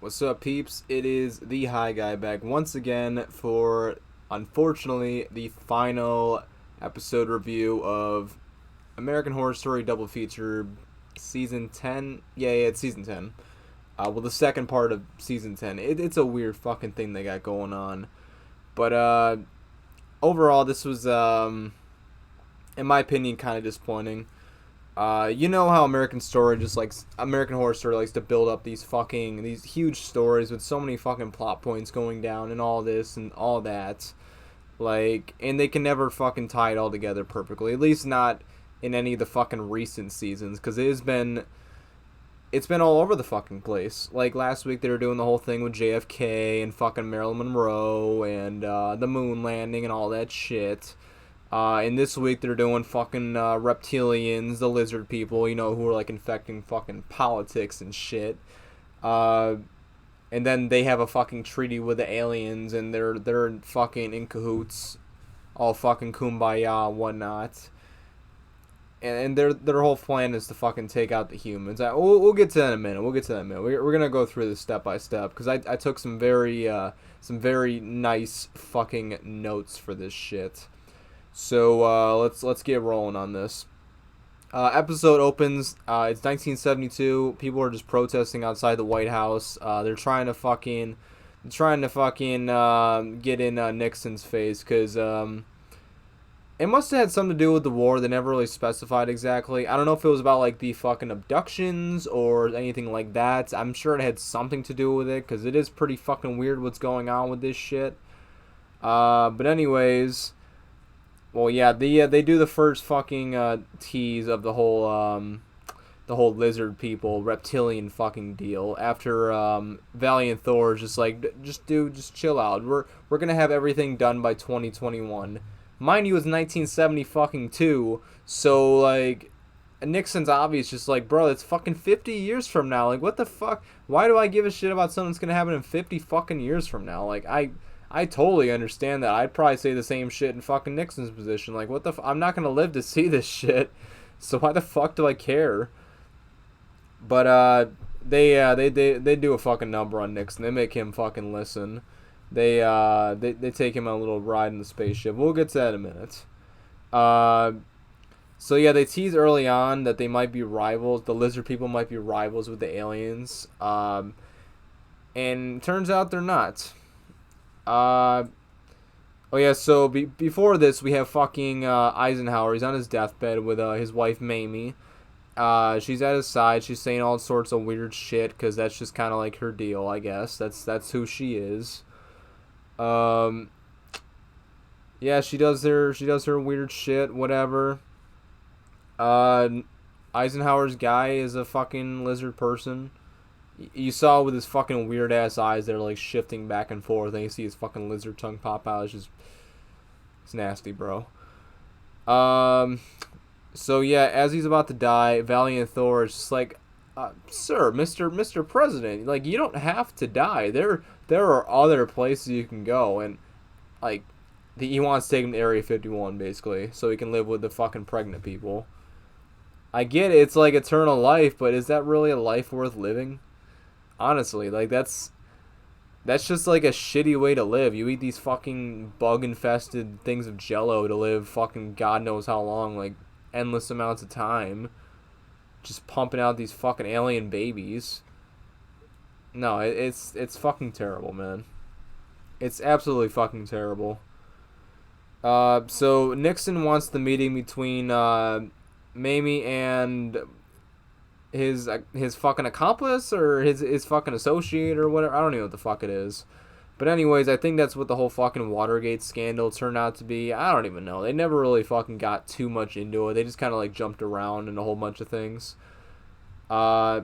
What's up, peeps? It is the High Guy back once again for, unfortunately, the final episode review of American Horror Story Double Feature Season 10. Yeah, it's Season 10. The second part of Season 10. It's a weird fucking thing they got going on. But, overall, this was, in my opinion, kind of disappointing. You know how American Horror Story likes to build up these huge stories with so many fucking plot points going down and all this and all that, and they can never fucking tie it all together perfectly. At least not in any of the fucking recent seasons, because it's been all over the fucking place. Like last week they were doing the whole thing with JFK and fucking Marilyn Monroe and the moon landing and all that shit. And this week they're doing fucking reptilians, the lizard people, who are like infecting fucking politics and shit. And then they have a fucking treaty with the aliens, and they're fucking in cahoots, all fucking kumbaya and whatnot. And their whole plan is to fucking take out the humans. We'll get to that in a minute. We're gonna go through this step by step because I took some very nice fucking notes for this shit. So let's get rolling on this. Episode opens. It's 1972. People are just protesting outside the White House. They're trying to fucking get in Nixon's face because it must have had something to do with the war. They never really specified exactly. I don't know if it was about like the fucking abductions or anything like that. I'm sure it had something to do with it because it is pretty fucking weird what's going on with this shit. But anyways. Well, yeah, they do the first fucking tease of the whole lizard people, reptilian fucking deal. After Valiant Thor is just like, just chill out. We're gonna have everything done by 2021. Mind you, it's 1970 fucking 2, so like, Nixon's obvious, just like, bro, it's fucking 50 years from now. Like, what the fuck? Why do I give a shit about something that's gonna happen in 50 fucking years from now? Like, I totally understand that. I'd probably say the same shit in fucking Nixon's position. Like, what the I'm not going to live to see this shit. So why the fuck do I care? But they do a fucking number on Nixon. They make him fucking listen. They take him on a little ride in the spaceship. We'll get to that in a minute. So yeah, they tease early on that they might be rivals. The lizard people might be rivals with the aliens. And turns out they're not. Oh yeah, so before this, we have fucking Eisenhower. He's on his deathbed with his wife, Mamie. She's at his side. She's saying all sorts of weird shit, because that's just kind of like her deal, I guess. That's who she is. Yeah, she does her weird shit, whatever. Eisenhower's guy is a fucking lizard person. You saw with his fucking weird ass eyes that are like shifting back and forth, and you see his fucking lizard tongue pop out. It's nasty, bro. So yeah, as he's about to die, Valiant Thor is just like, sir, Mr. President, like, you don't have to die. There are other places you can go, and like, he wants to take him to Area 51 basically, so he can live with the fucking pregnant people. I get it, it's like eternal life, but is that really a life worth living? Honestly, like, that's just like a shitty way to live. You eat these fucking bug-infested things of Jello to live fucking God knows how long, like, endless amounts of time. Just pumping out these fucking alien babies. No, it's fucking terrible, man. It's absolutely fucking terrible. So Nixon wants the meeting between Mamie and his fucking accomplice or his fucking associate or whatever. I don't even know what the fuck it is. But anyways, I think that's what the whole fucking Watergate scandal turned out to be. I don't even know. They never really fucking got too much into it. They just kind of like jumped around in a whole bunch of things. So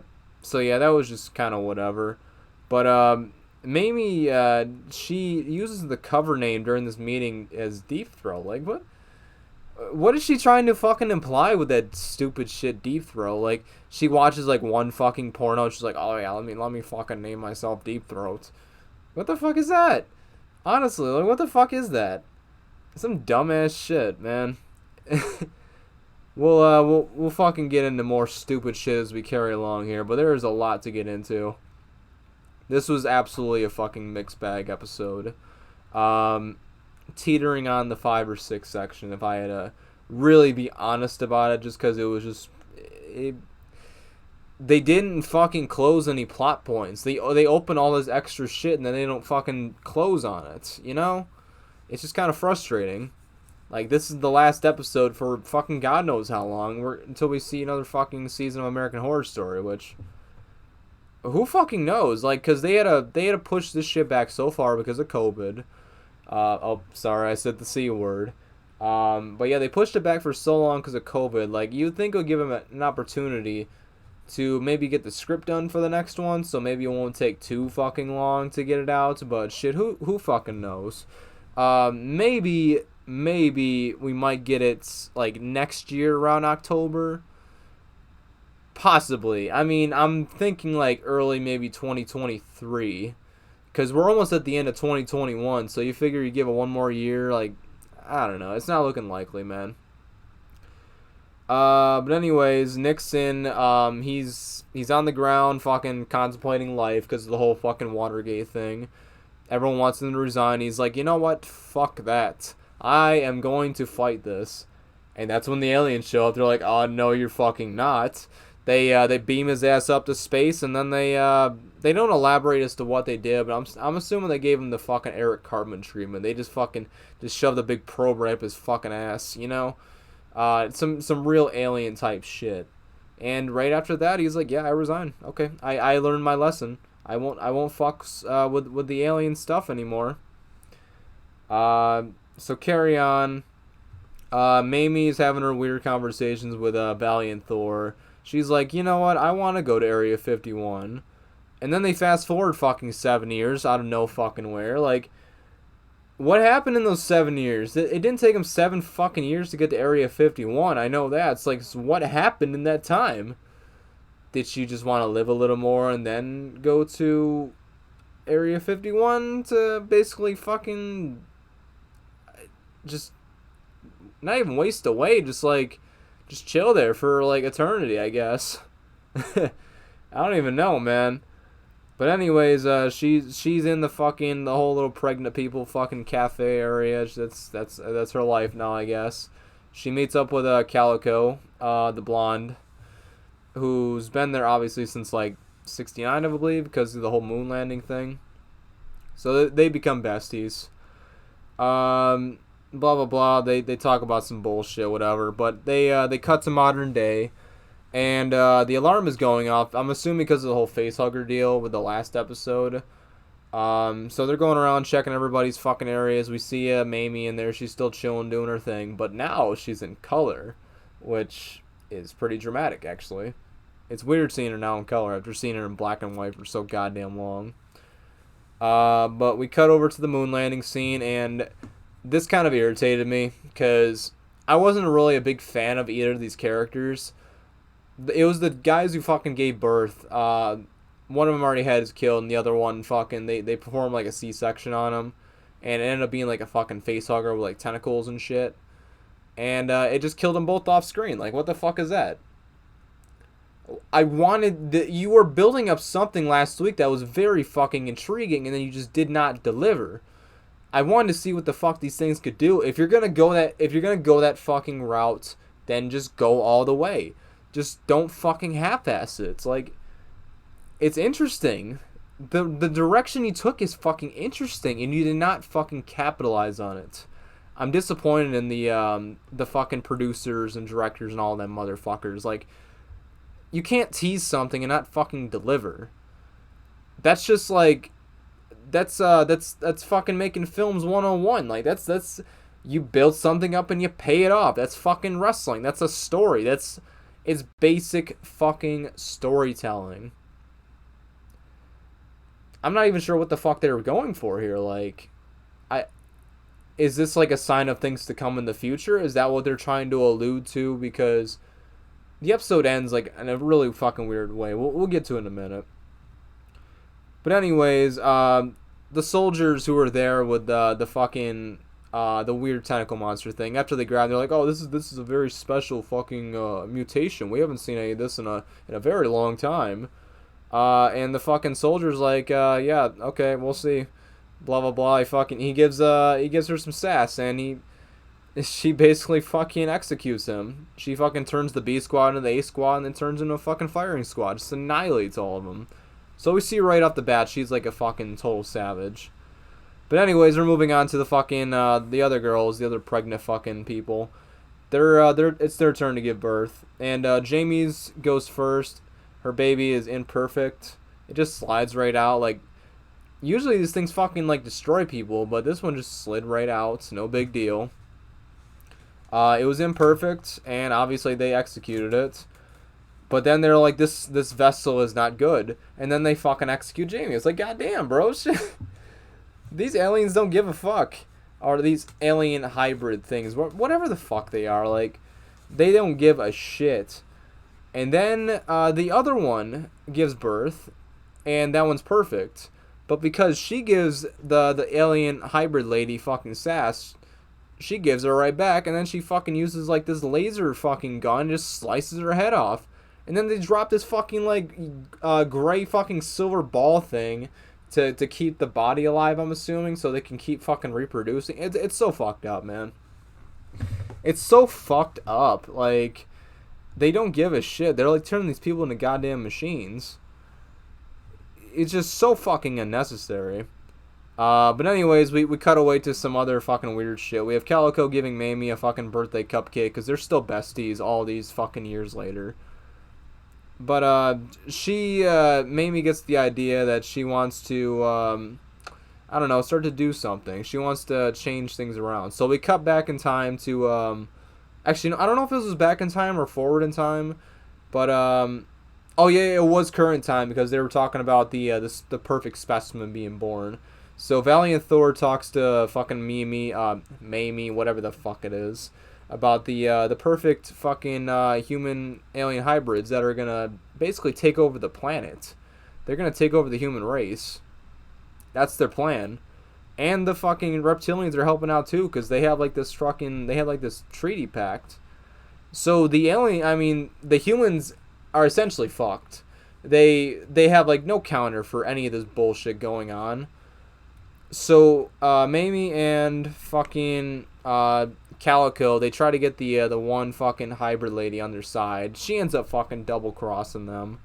yeah, that was just kind of whatever. But Mamie, she uses the cover name during this meeting as Deep Throat. Like, what is she trying to fucking imply with that stupid shit Deep Throat? Like, she watches like one fucking porno and she's like, oh yeah, let me fucking name myself Deep Throat. What the fuck is that? Honestly, like, what the fuck is that? Some dumbass shit, man. We'll fucking get into more stupid shit as we carry along here, but there is a lot to get into. This was absolutely a fucking mixed bag episode. Teetering on the 5 or 6 section if I had to really be honest about it, just because it was just... they didn't fucking close any plot points. They open all this extra shit and then they don't fucking close on it, you know? It's just kind of frustrating. Like, this is the last episode for fucking God knows how long, until we see another fucking season of American Horror Story, which... who fucking knows? Like, because they had to push this shit back so far because of COVID. Oh, sorry, I said the C word. But yeah, they pushed it back for so long because of COVID. Like, you'd think it would give them an opportunity to maybe get the script done for the next one, so maybe it won't take too fucking long to get it out. But shit, who fucking knows? Maybe we might get it like next year around October. Possibly. I mean, I'm thinking like early maybe 2023. Because we're almost at the end of 2021, so you figure you give it one more year, like, I don't know. It's not looking likely, man. But anyways, Nixon, he's on the ground fucking contemplating life because of the whole fucking Watergate thing. Everyone wants him to resign. He's like, you know what? Fuck that. I am going to fight this. And that's when the aliens show up. They're like, oh, no, you're fucking not. They beam his ass up to space, and then they don't elaborate as to what they did, but I'm assuming they gave him the fucking Eric Cartman treatment. They just shoved a big probe right up his fucking ass, you know? Some real alien type shit. And right after that, he's like, yeah, I resign. Okay, I learned my lesson. I won't fuck with the alien stuff anymore. So carry on. Mamie's having her weird conversations with Valiant Thor. She's like, you know what? I want to go to Area 51. And then they fast forward fucking 7 years out of no fucking where. Like, what happened in those 7 years? It didn't take them 7 fucking years to get to Area 51. I know that. It's like, so what happened in that time? Did she just want to live a little more and then go to Area 51 to basically fucking just not even waste away, just chill there for like eternity, I guess. I don't even know, man. But anyways, she's in the whole little pregnant people fucking cafe area. That's her life now, I guess. She meets up with Calico, the blonde, who's been there obviously since like 69, I believe, because of the whole moon landing thing. So they become besties. Blah blah blah. They talk about some bullshit, whatever. But they cut to modern day, and the alarm is going off. I'm assuming because of the whole facehugger deal with the last episode. So they're going around checking everybody's fucking areas. We see Mamie in there. She's still chilling, doing her thing. But now she's in color, which is pretty dramatic, actually. It's weird seeing her now in color after seeing her in black and white for so goddamn long. But we cut over to the moon landing scene, and this kind of irritated me because I wasn't really a big fan of either of these characters. It was the guys who fucking gave birth. One of them already had his killed, and the other one fucking they performed like a C-section on him, and it ended up being like a fucking facehugger with like tentacles and shit, and it just killed them both off screen. Like, what the fuck is that? You were building up something last week that was very fucking intriguing, and then you just did not deliver. I wanted to see what the fuck these things could do. If you're gonna go that fucking route, then just go all the way. Just don't fucking half-ass it. It's like, it's interesting. The direction you took is fucking interesting, and you did not fucking capitalize on it. I'm disappointed in the fucking producers and directors and all them motherfuckers. Like, you can't tease something and not fucking deliver. That's just like, that's fucking making films 101. Like, that's you build something up and you pay it off. That's fucking wrestling. That's a story. It's basic fucking storytelling. I'm not even sure what the fuck they were going for here. Like, is this like a sign of things to come in the future? Is that what they're trying to allude to? Because the episode ends like in a really fucking weird way. We'll get to it in a minute. But anyways, the soldiers who were there with the fucking the weird tentacle monster thing, after they grab, they're like, oh, this is a very special fucking mutation. We haven't seen any of this in a very long time. And the fucking soldier's like, yeah, okay, we'll see. Blah blah blah. He gives her some sass, and she basically fucking executes him. She fucking turns the B squad into the A squad, and then turns into a fucking firing squad. Just annihilates all of them. So we see right off the bat she's like a fucking total savage. But anyways, we're moving on to the fucking the other girls, the other pregnant fucking people. It's their turn to give birth, and Jamie's goes first. Her baby is imperfect. It just slides right out. Like, usually these things fucking like destroy people, but this one just slid right out. It's no big deal. It was imperfect, and obviously they executed it. But then they're like, this vessel is not good, and then they fucking execute Jamie. It's like, goddamn, bro. These aliens don't give a fuck. Or these alien hybrid things, whatever the fuck they are, like, they don't give a shit. And then the other one gives birth, and that one's perfect. But because she gives the alien hybrid lady fucking sass, she gives her right back, and then she fucking uses like this laser fucking gun and just slices her head off. And then they drop this fucking like gray fucking silver ball thing to keep the body alive, I'm assuming, so they can keep fucking reproducing. It's so fucked up, man. It's so fucked up. Like, they don't give a shit. They're like turning these people into goddamn machines. It's just so fucking unnecessary. But anyways, we cut away to some other fucking weird shit. We have Calico giving Mamie a fucking birthday cupcake because they're still besties all these fucking years later. But Mamie gets the idea that she wants to, I don't know, start to do something. She wants to change things around. So we cut back in time to, actually, I don't know if this was back in time or forward in time, but, oh yeah, it was current time because they were talking about the perfect specimen being born. So Valiant Thor talks to fucking Mamie, whatever the fuck it is, about the perfect fucking human alien hybrids that are gonna basically take over the planet. They're gonna take over the human race. That's their plan. And the fucking reptilians are helping out too, because they have like this treaty pact. So the humans are essentially fucked. They have like no counter for any of this bullshit going on. So Mamie and fucking Calico, they try to get the one fucking hybrid lady on their side. She ends up fucking double crossing them.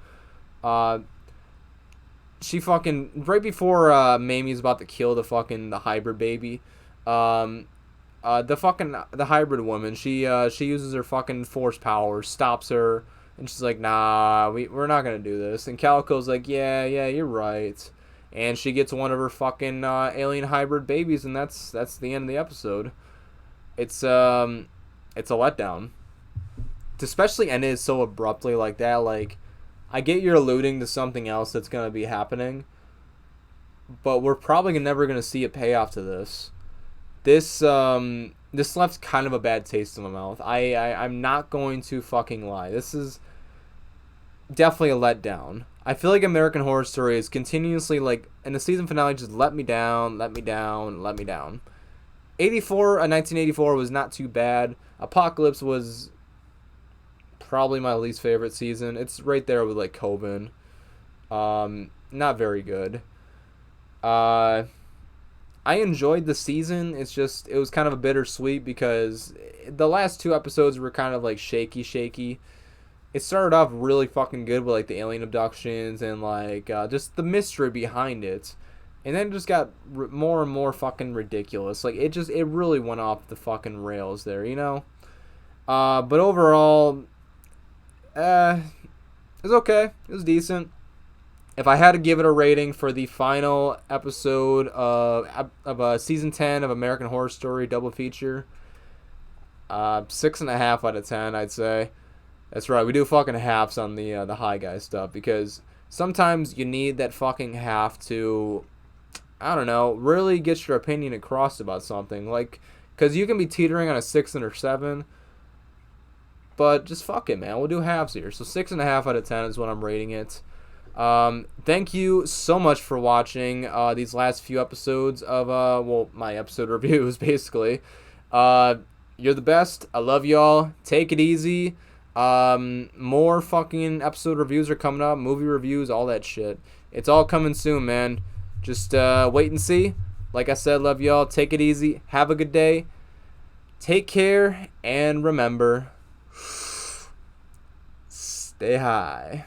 She fucking right before Mamie's about to kill the hybrid baby. The hybrid woman, she uses her fucking force power, stops her, and she's like, nah, we're not gonna do this. And Calico's like, yeah, you're right. And she gets one of her fucking alien hybrid babies, and that's the end of the episode. It's a letdown. To especially end it so abruptly like that. Like, I get you're alluding to something else that's gonna be happening, but we're probably never gonna see a payoff to this. This left kind of a bad taste in my mouth. I'm not going to fucking lie. This is definitely a letdown. I feel like American Horror Story is continuously, like, in the season finale, just let me down. 1984 was not too bad. Apocalypse was probably my least favorite season. It's right there with, like, Coven. Not very good. I enjoyed the season. It was kind of a bittersweet because the last two episodes were kind of, like, shaky. It started off really fucking good with, like, the alien abductions and, like, just the mystery behind it. And then it just got more and more fucking ridiculous. Like, it really went off the fucking rails there, you know? But overall, it was okay. It was decent. If I had to give it a rating for the final episode of season 10 of American Horror Story double feature, 6.5 out of 10, I'd say. That's right, we do fucking halves on the high guy stuff, because sometimes you need that fucking half to, I don't know, really get your opinion across about something. Like, because you can be teetering on a 6 or 7, but just fuck it, man. We'll do halves here. So 6.5 out of 10 is what I'm rating it. Thank you so much for watching these last few episodes of my episode reviews, basically. You're the best. I love y'all. Take it easy. More fucking episode reviews are coming up, movie reviews, all that shit. It's all coming soon, man. Just wait and see. Like I said, love y'all. Take it easy. Have a good day. Take care, and remember, stay high.